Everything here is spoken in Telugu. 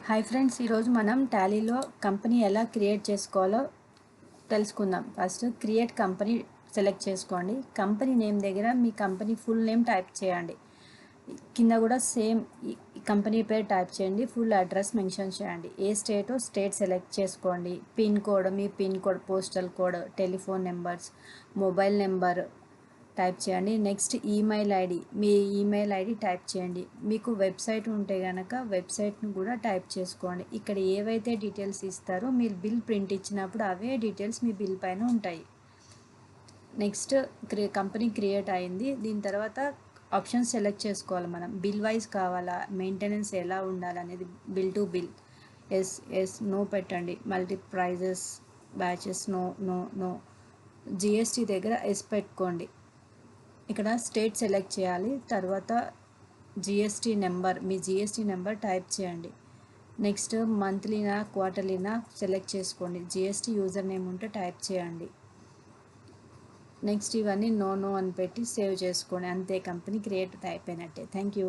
హాయ్ ఫ్రెండ్స్, ఈరోజు మనం టాలీలో కంపెనీ ఎలా క్రియేట్ చేసుకోవాలో తెలుసుకుందాం. ఫస్ట్ క్రియేట్ కంపెనీ సెలెక్ట్ చేసుకోండి. కంపెనీ నేమ్ దగ్గర మీ కంపెనీ ఫుల్ నేమ్ టైప్ చేయండి. కింద కూడా సేమ్ కంపెనీ పేరు టైప్ చేయండి. ఫుల్ అడ్రస్ మెన్షన్ చేయండి. ఏ స్టేటో స్టేట్ సెలెక్ట్ చేసుకోండి. పిన్ కోడ్, మీ pin code, postal code, telephone numbers, mobile number type చేయండి. నెక్స్ట్ ఈమెయిల్ ఐడి, మీ ఈమెయిల్ ఐడి టైప్ చేయండి. మీకు వెబ్సైట్ ఉంటే కనుక వెబ్సైట్ను కూడా టైప్ చేసుకోండి. ఇక్కడ ఏవైతే డీటెయిల్స్ ఇస్తారో మీరు బిల్ ప్రింట్ ఇచ్చినప్పుడు అవే డీటెయిల్స్ మీ బిల్ పైన ఉంటాయి. నెక్స్ట్ కంపెనీ క్రియేట్ అయింది. దీని తర్వాత ఆప్షన్స్ సెలెక్ట్ చేసుకోవాలి. మనం బిల్ వైజ్ కావాలా, మెయింటెనెన్స్ ఎలా ఉండాలనేది, bill to bill yes no పెట్టండి. Multi prices batches no no no. GST దగ్గర ఎస్ పెట్టుకోండి. ఇక్కడ స్టేట్ సెలెక్ట్ చేయాలి. తర్వాత జిఎస్టీ నెంబర్, మీ జిఎస్టీ నెంబర్ టైప్ చేయండి. నెక్స్ట్ మంత్లీనా క్వార్టర్లీనా సెలెక్ట్ చేసుకోండి. జిఎస్టీ యూజర్ నేమ్ ఉంటే టైప్ చేయండి. నెక్స్ట్ ఇవన్నీ నో నో అని పెట్టి సేవ్ చేసుకోండి. అంతే, కంపెనీ క్రియేట్ అయిపోయినట్టే. Thank you.